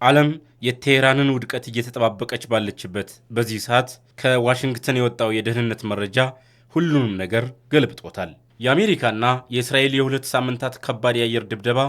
ዓለም የቴህራንን ውድቀት እየተጠባበቀች ባለችበት በዚህ ሰዓት ከዋሽንግተን የወጣው የደህንነት መረጃ ሁሉንም ነገር ገልብጦታል። የአሜሪካና የእስራኤል የሁለት ሳምንታት ከባድ የአየር ድብደባ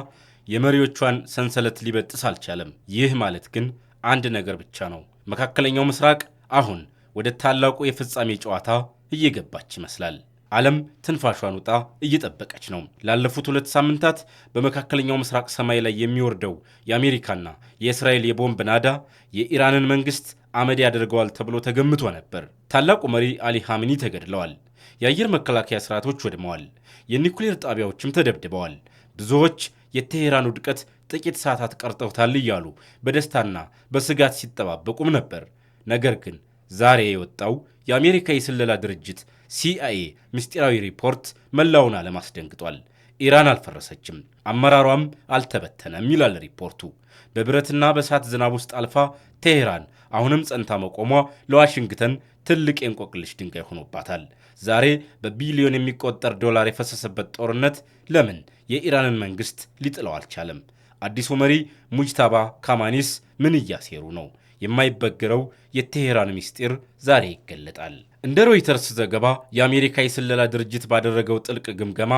የመሪዎቿን ሰንሰለት ሊበጥስ አልቻለም። ይህ ማለት ግን አንድ ነገር ብቻ ነው። መካከለኛው ምስራቅ አሁን ወደ ታላቁ የፍጻሜ ጨዋታ እየገባች ይመስላል። ዓለም ትንፋሿን ውጣ እየጠበቀች ነው። ላለፉት 2 ሳምንታት በመካከለኛው ምስራቅ ሰማይ ላይ የሚወርደው የአሜሪካና የእስራኤል የቦምብ ናዳ የኢራንን መንግስት አመድ ያደርገዋል ተብሎ ተገምቶ ነበር። ታላቁ መሪ አሊ ኻሜኒ ተገድለዋል። የአየር መከላከያ ስርዓቶች ወድመዋል። የኒውክሌር ጣቢያዎችም ተደብድበዋል። ብዙዎች የቴህራን ውድቀት ጥቂት ሰዓታት ቀርተውታል እያሉ በደስታና በስጋት ሲጠባበቁም ነበር። ነገር ግን ዛሬ የወጣው የአሜሪካ የስለላ ድርጅት ሲአይኤ ምስጢራዊ ሪፖርት መላውን ዓለም አስደንግጧል። ኢራን አልፈረሰችም፣ አመራሯም አልተበተነም ይላል ሪፖርቱ። በብረትና በእሳት ዝናብ ውስጥ አልፋ ቴህራን አሁንም ጸንታ መቆሟ ለዋሽንግተን ትልቅ የእንቆቅልሽ ድንጋይ ሆኖባታል። ዛሬ በቢሊዮን የሚቆጠር ዶላር የፈሰሰበት ጦርነት ለምን የኢራንን መንግስት ሊጥለው አልቻለም? አዲሱ መሪ ሙጅታባ ካማኒስ ምን እያሴሩ ነው? የማይበገረው የቴህራን ምስጢር ዛሬ ይገለጣል። እንደ ሮይተርስ ዘገባ የአሜሪካ የስለላ ድርጅት ባደረገው ጥልቅ ግምገማ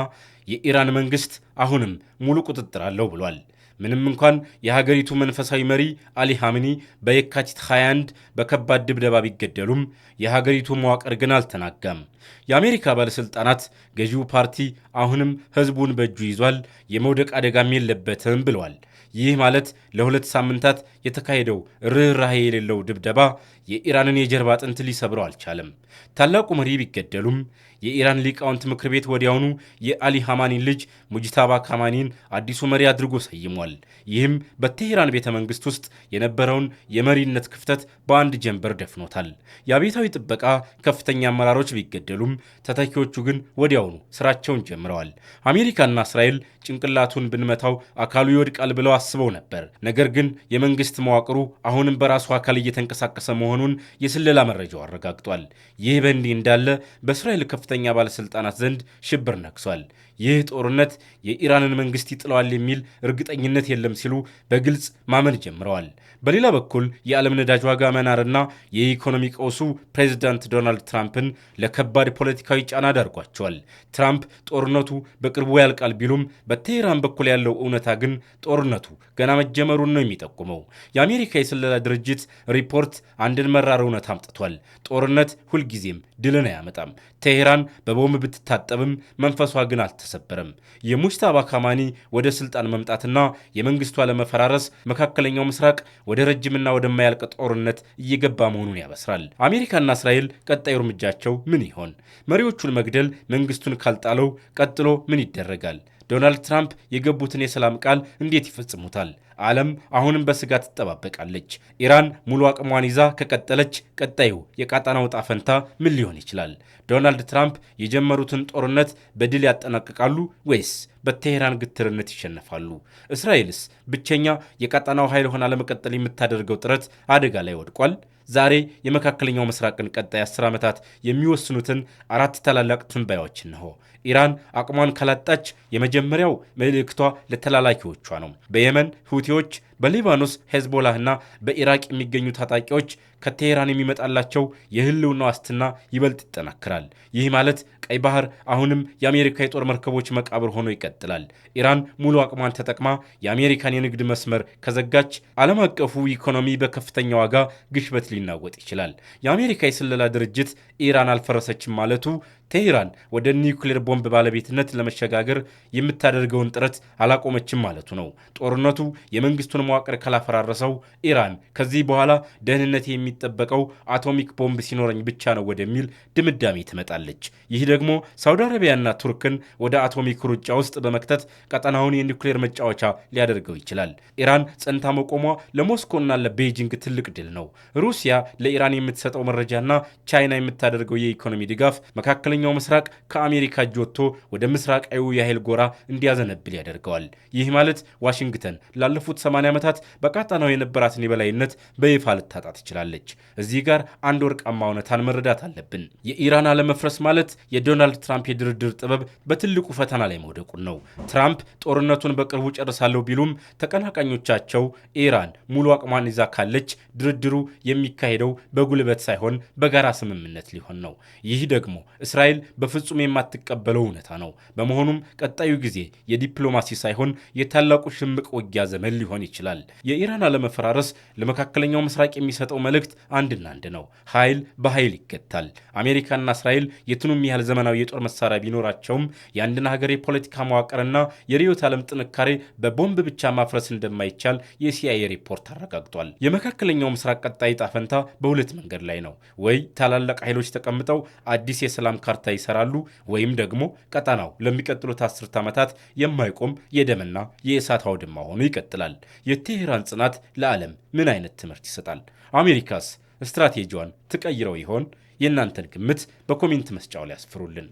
የኢራን መንግስት አሁንም ሙሉ ቁጥጥር አለው ብሏል። ምንም እንኳን የሀገሪቱ መንፈሳዊ መሪ አሊ ኻሜኒ በየካቲት 21 በከባድ ድብደባ ቢገደሉም የሀገሪቱ መዋቅር ግን አልተናጋም። የአሜሪካ ባለሥልጣናት ገዢው ፓርቲ አሁንም ህዝቡን በእጁ ይዟል፣ የመውደቅ አደጋም የለበትም ብለዋል። ይህ ማለት ለ2 ሳምንታት የተካሄደው ርኅራኄ የሌለው ድብደባ የኢራንን የጀርባ አጥንት ሊሰብረው አልቻለም። ታላቁ መሪ ቢገደሉም የኢራን ሊቃውንት ምክር ቤት ወዲያውኑ የአሊ ኻሜኒን ልጅ ሙጅታባ ካማኒን አዲሱ መሪ አድርጎ ሰይሟል። ይህም በቴህራን ቤተ መንግስት ውስጥ የነበረውን የመሪነት ክፍተት በአንድ ጀንበር ደፍኖታል። የአብዮታዊ ጥበቃ ከፍተኛ አመራሮች ቢገደሉም ተተኪዎቹ ግን ወዲያውኑ ስራቸውን ጀምረዋል። አሜሪካና እስራኤል ጭንቅላቱን ብንመታው አካሉ ይወድቃል ብለው አስበው ነበር። ነገር ግን የመንግስት መዋቅሩ አሁንም በራሱ አካል እየተንቀሳቀሰ መሆኑን የስለላ መረጃው አረጋግጧል። ይህ በእንዲህ እንዳለ በእስራኤል ከፍተኛ ባለስልጣናት ዘንድ ሽብር ነግሷል። ይህ ጦርነት የኢራንን መንግስት ይጥለዋል የሚል እርግጠኝነት የለም ሲሉ በግልጽ ማመን ጀምረዋል። በሌላ በኩል የዓለም ነዳጅ ዋጋ መናርና የኢኮኖሚ ቀውሱ ፕሬዚዳንት ዶናልድ ትራምፕን ለከባድ ፖለቲካዊ ጫና ዳርጓቸዋል። ትራምፕ ጦርነቱ በቅርቡ ያልቃል ቢሉም በቴህራን በኩል ያለው እውነታ ግን ጦርነቱ ገና መጀመሩን ነው የሚጠቁመው። የአሜሪካ የስለላ ድርጅት ሪፖርት አንድን መራር እውነት አምጥቷል። ጦርነት ሁልጊዜም ድልን አያመጣም። ቴህራን በቦምብ ብትታጠብም መንፈሷ ግን አልተሰበረም። የሙጅታባ ካማኒ ወደ ስልጣን መምጣትና የመንግስቱ አለመፈራረስ መካከለኛው ምስራቅ ወደ ረጅምና ወደማያልቅ ጦርነት እየገባ መሆኑን ያበስራል። አሜሪካና እስራኤል ቀጣዩ እርምጃቸው ምን ይሆን? መሪዎቹን መግደል መንግስቱን ካልጣለው ቀጥሎ ምን ይደረጋል? ዶናልድ ትራምፕ የገቡትን የሰላም ቃል እንዴት ይፈጽሙታል? ዓለም አሁንም በስጋት ትጠባበቃለች። ኢራን ሙሉ አቅሟን ይዛ ከቀጠለች ቀጣዩ የቀጣናው ዕጣ ፈንታ ምን ሊሆን ይችላል? ዶናልድ ትራምፕ የጀመሩትን ጦርነት በድል ያጠናቅቃሉ ወይስ በቴህራን ግትርነት ይሸነፋሉ? እስራኤልስ ብቸኛ የቀጣናው ኃይል ሆና ለመቀጠል የምታደርገው ጥረት አደጋ ላይ ወድቋል? ዛሬ የመካከለኛው ምስራቅን ቀጣይ 10 ዓመታት የሚወስኑትን 4 ታላላቅ ትንበያዎች እንሆ። ኢራን አቅሟን ካላጣች የመጀመሪያው መልእክቷ ለተላላኪዎቿ ነው። በየመን ሁቲዎች፣ በሊባኖስ ሄዝቦላህና በኢራቅ የሚገኙ ታጣቂዎች ከቴህራን የሚመጣላቸው የህልውና ዋስትና ይበልጥ ይጠናከራል። ይህ ማለት ቀይ ባህር አሁንም የአሜሪካ የጦር መርከቦች መቃብር ሆኖ ይቀጥላል። ኢራን ሙሉ አቅሟን ተጠቅማ የአሜሪካን የንግድ መስመር ከዘጋች ዓለም አቀፉ ኢኮኖሚ በከፍተኛ ዋጋ ግሽበት ሊናወጥ ይችላል። የአሜሪካ የስለላ ድርጅት ኢራን አልፈረሰችም ማለቱ ቴህራን ወደ ኒውክሌር ቦምብ ባለቤትነት ለመሸጋገር የምታደርገውን ጥረት አላቆመችም ማለቱ ነው። ጦርነቱ የመንግስቱን መዋቅር ካላፈራረሰው ኢራን ከዚህ በኋላ ደህንነት የሚጠበቀው አቶሚክ ቦምብ ሲኖረኝ ብቻ ነው ወደሚል ድምዳሜ ትመጣለች። ይህ ደግሞ ሳውዲ አረቢያና ቱርክን ወደ አቶሚክ ሩጫ ውስጥ በመክተት ቀጠናውን የኒውክሌር መጫወቻ ሊያደርገው ይችላል። ኢራን ጸንታ መቆሟ ለሞስኮና ለቤጂንግ ትልቅ ድል ነው። ሩሲያ ለኢራን የምትሰጠው መረጃና ቻይና የምታደርገው የኢኮኖሚ ድጋፍ መካከለኛው መካከለኛው ምስራቅ ከአሜሪካ እጅ ወጥቶ ወደ ምስራቃዊው የኃይል ጎራ እንዲያዘነብል ያደርገዋል። ይህ ማለት ዋሽንግተን ላለፉት 80 ዓመታት በቀጣናው የነበራትን የበላይነት በይፋ ልታጣ ትችላለች። እዚህ ጋር አንድ ወርቃማ እውነታን መረዳት አለብን። የኢራን አለመፍረስ ማለት የዶናልድ ትራምፕ የድርድር ጥበብ በትልቁ ፈተና ላይ መውደቁን ነው። ትራምፕ ጦርነቱን በቅርቡ ጨርሳለሁ ቢሉም ተቀናቃኞቻቸው ኢራን ሙሉ አቅሟን ይዛ ካለች ድርድሩ የሚካሄደው በጉልበት ሳይሆን በጋራ ስምምነት ሊሆን ነው። ይህ ደግሞ እስራኤል በፍጹም የማትቀበለው እውነታ ነው። በመሆኑም ቀጣዩ ጊዜ የዲፕሎማሲ ሳይሆን የታላቁ ሽምቅ ውጊያ ዘመን ሊሆን ይችላል። የኢራን አለመፈራረስ ለመካከለኛው ምስራቅ የሚሰጠው መልእክት አንድና አንድ ነው። ኃይል በኃይል ይገታል። አሜሪካና እስራኤል የቱንም ያህል ዘመናዊ የጦር መሳሪያ ቢኖራቸውም የአንድን ሀገር የፖለቲካ መዋቅርና የርዕዮተ ዓለም ጥንካሬ በቦምብ ብቻ ማፍረስ እንደማይቻል የሲአይኤ ሪፖርት አረጋግጧል። የመካከለኛው ምስራቅ ቀጣይ ዕጣ ፈንታ በሁለት መንገድ ላይ ነው። ወይ ታላላቅ ኃይሎች ተቀምጠው አዲስ የሰላም ካርታ ይሰራሉ፣ ወይም ደግሞ ቀጣናው ለሚቀጥሉት 10 ዓመታት የማይቆም የደምና የእሳት አውድማ ሆኖ ይቀጥላል። የቴሄራን ጽናት ለዓለም ምን አይነት ትምህርት ይሰጣል? አሜሪካስ ስትራቴጂዋን ትቀይረው ይሆን? የእናንተን ግምት በኮሜንት መስጫው ላይ አስፍሩልን።